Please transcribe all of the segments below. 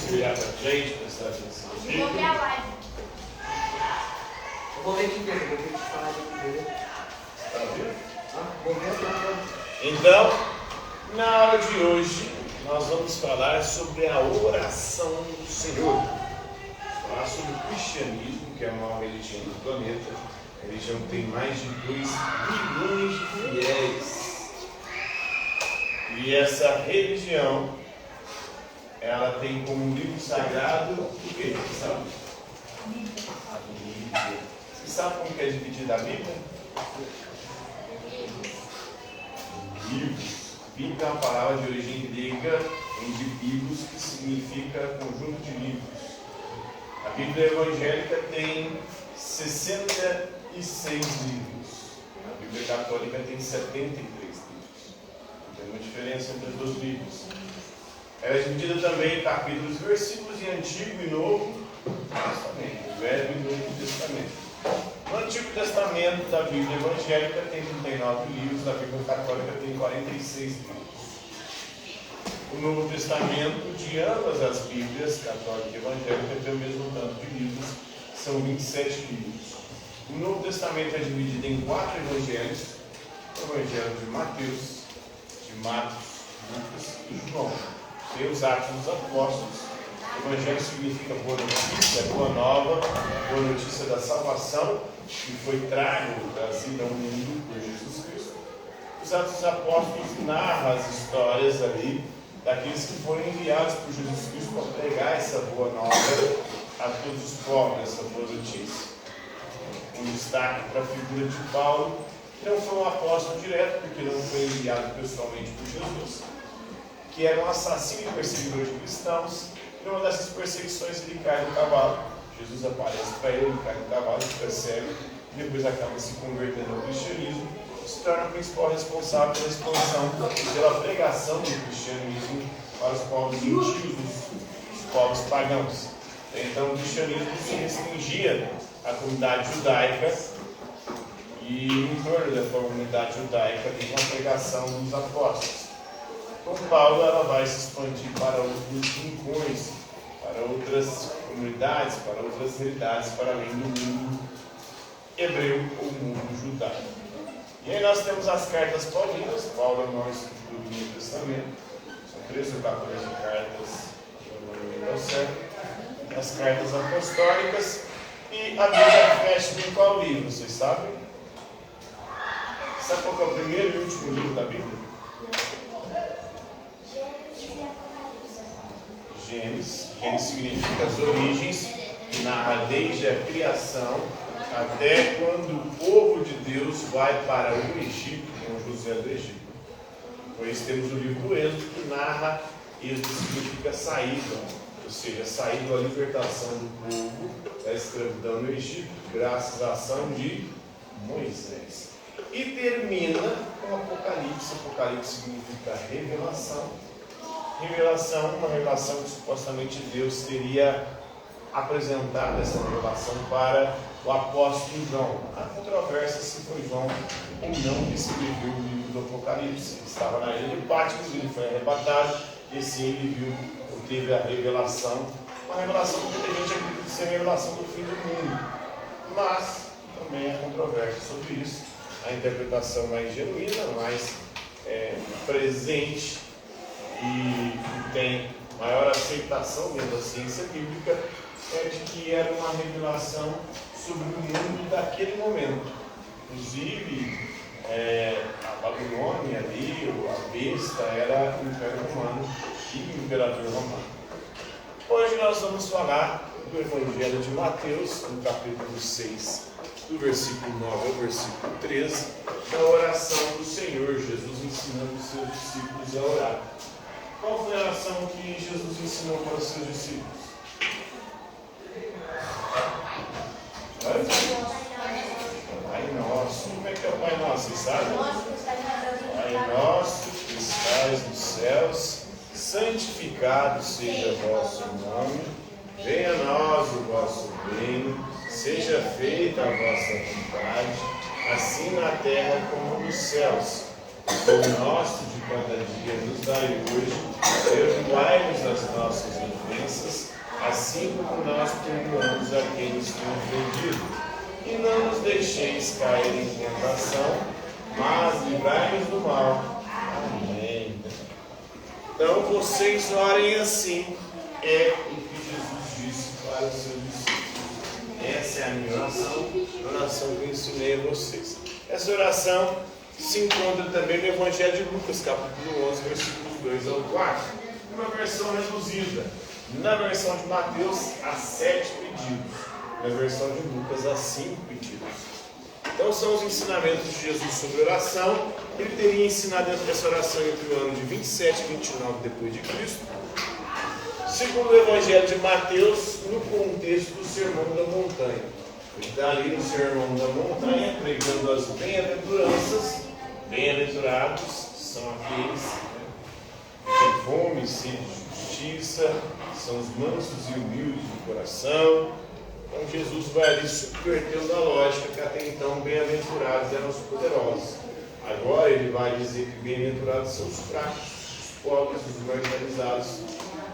se virar para frente, prestar atenção. Vou ver a live. Eu vou ver aqui mesmo, vou ver que fala aqui. Está vendo? Vou ver agora. Então, na aula de hoje, nós vamos falar sobre a oração do Senhor. Falar sobre o cristianismo, que é a maior religião do planeta. A religião que tem mais de 2 bilhões de fiéis. E essa religião, ela tem como livro sagrado o que? Sabe? A Bíblia. Você sabe como que é dividida a Bíblia? Livros. Bíblia é uma palavra de origem grega, vem de biblos, que significa conjunto de livros. A Bíblia evangélica tem 66 livros. A Bíblia católica tem 73 livros. Tem uma diferença entre os dois livros. Ela é dividida também em capítulos, versículos em Antigo e Novo Testamento, Velho e Novo Testamento. No Antigo Testamento da Bíblia evangélica tem 39 livros, da Bíblia católica tem 46 livros. O Novo Testamento de ambas as Bíblias, católica e evangélica, tem o mesmo tanto de livros, são 27 livros. O Novo Testamento é dividido em 4 evangelhos: o Evangelho de Mateus, de Marcos, Lucas e João. Tem os Atos dos Apóstolos. O Evangelho significa boa notícia, boa nova, boa notícia da salvação, que foi trazida ao mundo por Jesus Cristo. Os Atos dos Apóstolos narram as histórias ali daqueles que foram enviados por Jesus Cristo para pregar essa boa nova a todos os povos, essa boa notícia. Um destaque para a figura de Paulo, que não foi um apóstolo direto, porque não foi enviado pessoalmente por Jesus, que era um assassino e perseguidor de cristãos. E numa dessas perseguições ele cai do cavalo. Jesus aparece para ele, cai do cavalo, se persegue, e depois acaba se convertendo ao cristianismo, se torna o principal responsável pela expansão, pela pregação do cristianismo para os povos gentios, os povos pagãos. Então o cristianismo se restringia à comunidade judaica, e em torno da comunidade judaica tem uma pregação dos apóstolos. Com Paulo, ela vai se expandir para outros rincões, para outras comunidades, para outras realidades, para além do mundo hebreu ou mundo judaico. E aí nós temos as cartas paulinas. Paulo é o maior escritor do Novo Testamento. São 13 ou 14 cartas ao céu. As cartas apostólicas. E a Bíblia fecha com qual livro, vocês sabem? Sabe qual é o primeiro e último livro da Bíblia? Gênesis. Gênesis significa as origens, que narra desde a criação até quando o povo de Deus vai para o Egito, com José do Egito. Depois temos o livro do Êxodo, que narra, Êxodo significa saída, ou seja, saída a libertação do povo da escravidão no Egito, graças à ação de Moisés. E termina com Apocalipse. Apocalipse significa revelação. Revelação, uma revelação que supostamente Deus teria apresentado essa revelação para o apóstolo João. Há controvérsia se foi João ou não que escreveu o livro do Apocalipse. Ele estava na ilha de Patmos, ele foi arrebatado, e sim ele viu ou teve a revelação. Uma revelação que muita gente acredita ser a revelação do fim do mundo. Mas também há controvérsia sobre isso. A interpretação mais genuína, mais presente e que tem maior aceitação dentro da ciência bíblica é de que era uma revelação sobre o mundo daquele momento. Inclusive, a Babilônia ali, a besta, era o Império Romano e o Imperador Romano. Hoje nós vamos falar do Evangelho de Mateus, no capítulo 6, do versículo 9 ao versículo 13, da oração do Senhor, Jesus ensinando os seus discípulos a orar. Qual foi a oração que Jesus ensinou para os seus discípulos? Pai Nosso. Como é que é o Pai Nosso, vocês sabem? Pai Nosso que estás nos céus, santificado seja o vosso nome, venha a nós o vosso reino, seja feita a vossa vontade, assim na terra como nos céus. O pão nosso de cada dia nos dai hoje, perdoai-nos as nossas ofensas, assim como nós perdoamos aqueles que nos ofendido. E não nos deixeis cair em tentação, mas livrai-nos do mal. Amém. Então vocês orem assim, é o que Jesus disse para os seus discípulos. Essa é a minha oração, a oração que eu ensinei a vocês. Essa oração se encontra também no Evangelho de Lucas, capítulo 11, versículos 2 ao 4. Uma versão reduzida. Na versão de Mateus, há 7 pedidos. Na versão de Lucas, há 5 pedidos. Então são os ensinamentos de Jesus sobre oração. Ele teria ensinado essa oração entre o ano de 27 e 29 depois de Cristo. Segundo o Evangelho de Mateus, no contexto do Sermão da Montanha. Ele está ali no Sermão da Montanha, pregando as bem-aventuranças. Bem-aventurados são aqueles que têm fome e sede de justiça, são os mansos e humildes de coração. Então Jesus vai ali subvertendo a lógica que até então bem-aventurados eram os poderosos. Agora ele vai dizer que bem-aventurados são os fracos, os pobres, os marginalizados,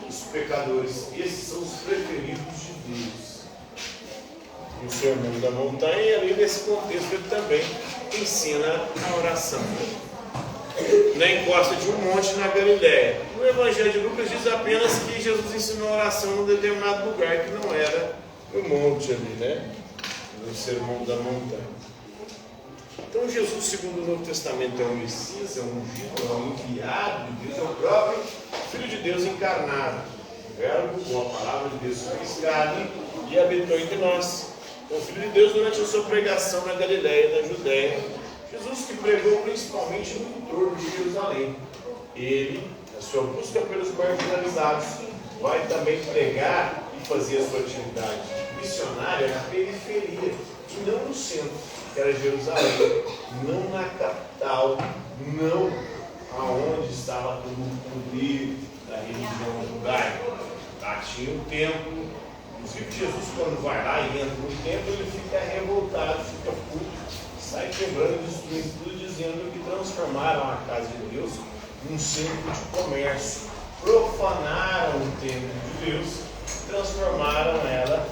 os pecadores. Esses são os preferidos de Deus. No Sermão da Montanha, e ali nesse contexto ele também ensina a oração. Na encosta de um monte na Galiléia. No Evangelho de Lucas diz apenas que Jesus ensinou a oração num determinado lugar que não era no monte ali, né? No Sermão da Montanha. Então Jesus, segundo o Novo Testamento, é um Messias, é um ungido, é um enviado de Deus, é o próprio Filho de Deus encarnado. O Verbo, a palavra de Deus fez carne e habitou entre nós. Então, o Filho de Deus, durante a sua pregação na Galiléia, na Judéia, Jesus que pregou principalmente no entorno de Jerusalém. Ele, na sua busca pelos marginalizados, vai também pregar e fazer a sua atividade missionária na periferia, e não no centro, que era Jerusalém, não na capital, não aonde estava todo o poder da religião judaica. Lá tinha um templo. Inclusive Jesus, quando vai lá e entra no templo, ele fica revoltado, fica puto, sai quebrando, destruindo tudo, dizendo que transformaram a casa de Deus num centro de comércio, profanaram o templo de Deus, transformaram ela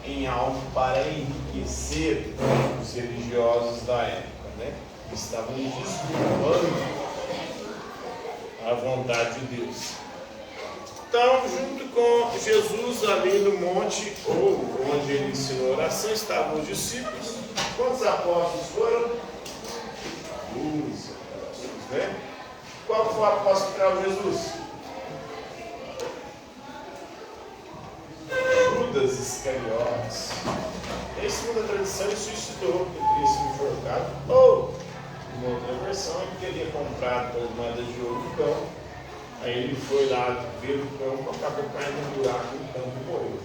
em algo para enriquecer os religiosos da época, né? Estavam desculpando a vontade de Deus. Então, junto com Jesus ali no monte, ou onde ele ensinou a oração, estavam os discípulos. Quantos apóstolos foram? 12 apóstolos, né? Qual foi o apóstolo que traiu Jesus? Judas Iscariotes. Em segundo a tradição, ele suicidou, porque ele teria sido enforcado. Ou, uma outra versão, ele teria comprado pelas moedas de ouro do cão. Aí ele foi lá ver o campo, acabou caindo no buraco no campo e morreu.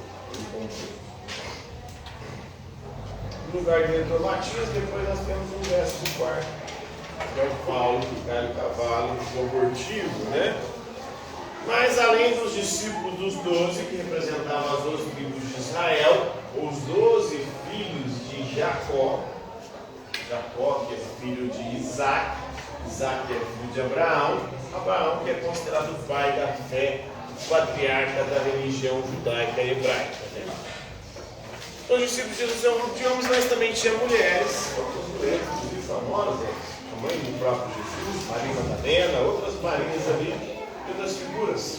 No lugar de entrou Matias, depois nós temos um 14º, que é o Paulo, que cai no cavalo abortivo, né? Mas além dos discípulos dos 12, que representavam as 12 tribos de Israel, os 12 filhos de Jacó, Jacó que é filho de Isaac, Isaac que é filho de Abraão, Abraão que é considerado o pai da fé, o patriarca da religião judaica e hebraica. Né? Então os discípulos de Jesus é um grupo de homens, mas também tinha mulheres, outras mulheres inclusive famosas, a mãe do próprio Jesus, Maria Madalena, outras Marias ali, e outras figuras,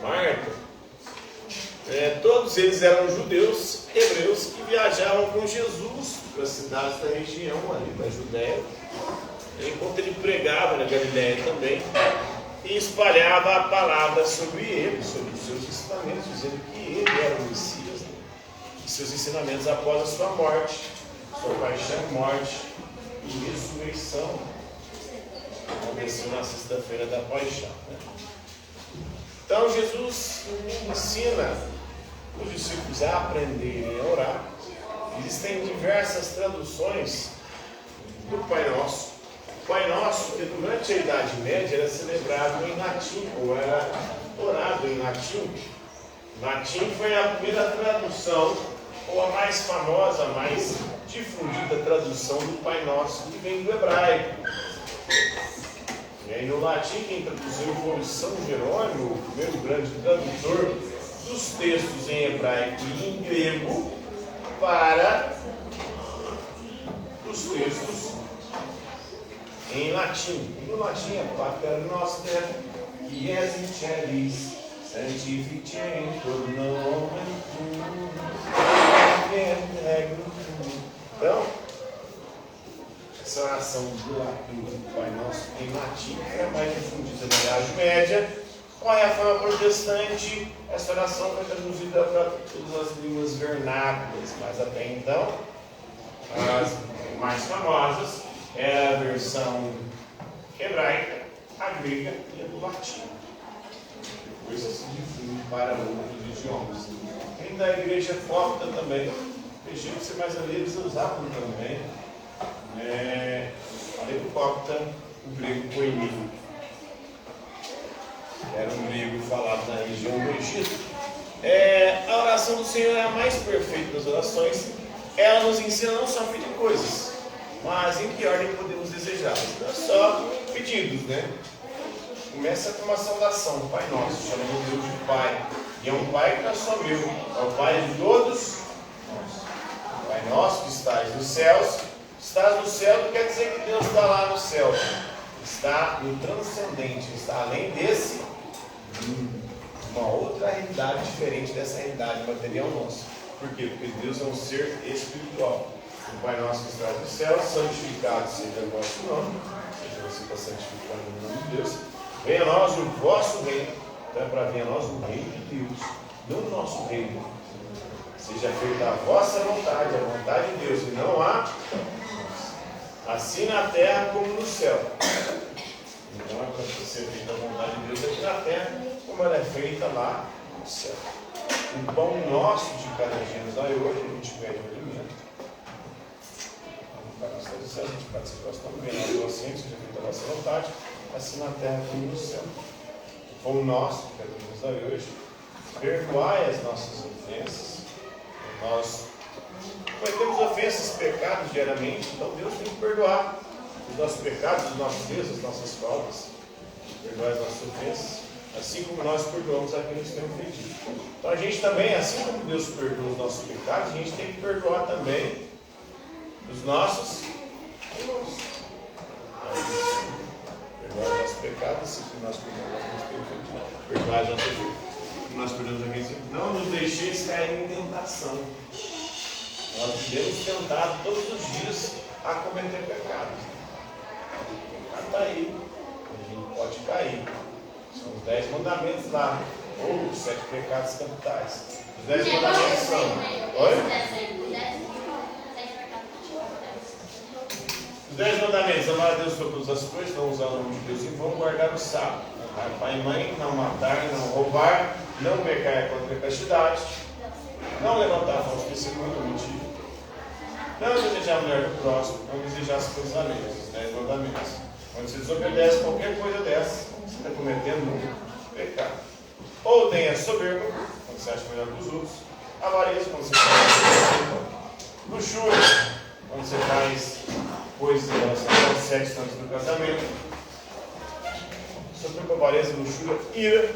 Marta. Todos eles eram judeus, hebreus, que viajavam com Jesus para as cidades da região ali da Judéia, enquanto ele pregava na Galiléia também, e espalhava a palavra sobre ele, sobre os seus ensinamentos, dizendo que ele era o Messias, né? E seus ensinamentos após a sua morte, sua paixão, morte e ressurreição. Aconteceu na sexta-feira da paixão. Né? Então Jesus ensina os discípulos a aprenderem a orar. Existem diversas traduções do Pai Nosso. O Pai Nosso, que durante a Idade Média era celebrado em latim, ou era orado em latim. Latim foi a primeira tradução, ou a mais famosa, a mais difundida tradução do Pai Nosso, que vem do hebraico. no latim, quem traduziu foi São Jerônimo, o primeiro grande tradutor dos textos em hebraico e em grego para os textos em latim. E no latim é Pater Noster, Ies in Celis, Sanctificetur nomen tuum, então, essa oração do Pai Nosso em latim é mais difundida na Idade Média. Com a Reforma Protestante, essa oração foi traduzida para todas as línguas vernáculas, mas até então, as mais famosas é a versão hebraica, a grega e a do latim. Depois se difunde para outros idiomas. Tem da igreja copta também. O egípcio, mas ali eles usavam também a língua copta, o grego koiní. Era um grego falado na região do Egito. A oração do Senhor é a mais perfeita das orações. Ela nos ensina não só a pedir coisas, mas em que ordem podemos desejá-las. Não é só pedidos, né? Começa com uma saudação, Pai Nosso, chamamos Deus de Pai. E é um Pai que não é só meu, é o Pai de todos nós. Pai Nosso que estás nos céus. Estás no céu não quer dizer que Deus está lá no céu. Está no transcendente, está além desse uma outra realidade diferente dessa realidade material nossa. Por quê? Porque Deus é um ser espiritual. O Pai Nosso que estás no céu, santificado seja o vosso nome. Seja você está santificado no nome de Deus. Venha a nós o vosso reino. Então é para vir a nós o reino de Deus, não o nosso reino. Seja feita a vossa vontade, a vontade de Deus, e não há assim na terra como no céu. Então é para ser feita a vontade de Deus aqui na terra, como ela é feita lá no céu. O pão nosso de cada dia nos dai hoje, a gente pede o alimento. Para nós do céu, a gente participa nós também, nós docentes, seja feita a vossa vontade, assim na terra como no céu. O pão nosso de cada dia nos dai hoje, perdoai as nossas ofensas. Nós cometemos ofensas, pecados diariamente, então Deus tem que perdoar os nossos pecados, os nossos erros, as nossas faltas, perdoar as nossas ofensas, assim como nós perdoamos a quem nos tem ofendido. Então a gente também, assim como Deus perdoa os nossos pecados, a gente tem que perdoar também os nossos irmãos. Perdoar os nossos pecados, assim como nós perdoamos a quem nos tem ofendido. Perdoar as nossas ofensas. Nós perdemos aqui, não nos deixeis cair em tentação. Nós devemos tentar todos os dias a cometer pecados. O pecado está aí, a gente pode cair. São os 10 mandamentos lá, ou os 7 pecados capitais. Os 10 mandamentos são. Oi? Os 10 mandamentos: amar a Deus sobre todas as coisas, não usar o nome de Deus em vão, guardar o sábado. Honrar pai e mãe, não matar, não roubar, não pecar contra a castidade, não levantar falso testemunho, não mentir, não desejar a mulher do próximo, não desejar as coisas alheias, os 10 mandamentos. Quando você desobedece qualquer coisa dessa, você está cometendo um pecado. Ou tenha soberba, quando você acha melhor que os outros, avareza, quando você faz luxúria, quando você faz coisas relacionadas ao sexo antes do casamento. Soberba, avareza, luxúria, ira.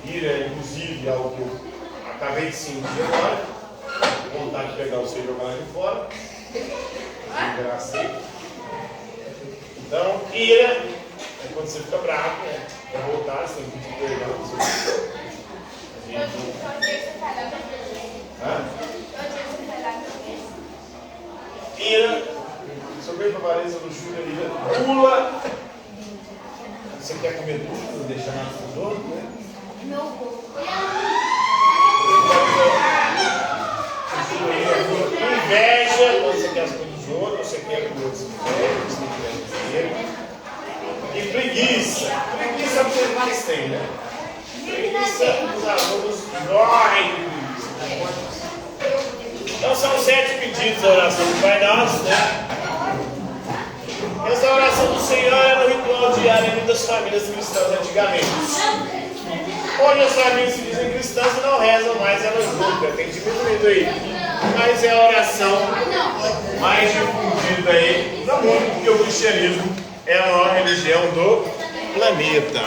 Ira, inclusive, é algo que eu acabei de sentir agora. Vontade de pegar o seu e jogar lá de fora. Desgracei. Então, ira é quando você fica bravo, né? Para voltar, você tem que pedir perdão. Ira, soberba, avareza, luxúria, ira, pula. Você quer comer tudo, não deixa nada para os outros, né? Inveja, quando você quer as coisas dos outros, você quer que os outros invejam, você não quer dinheiro. E preguiça. Preguiça é o que vocês mais têm, né? Preguiça, os alunos morrem de preguiça. Então são 7 pedidos da oração do Pai Nosso, né? Essa oração do Senhor era o ritual diário das famílias cristãs antigamente. Hoje as famílias se dizem cristãs e não rezam mais, elas nunca. Tem diminuído aí. mas é a oração mais difundida aí no mundo, porque o cristianismo é a maior religião do planeta.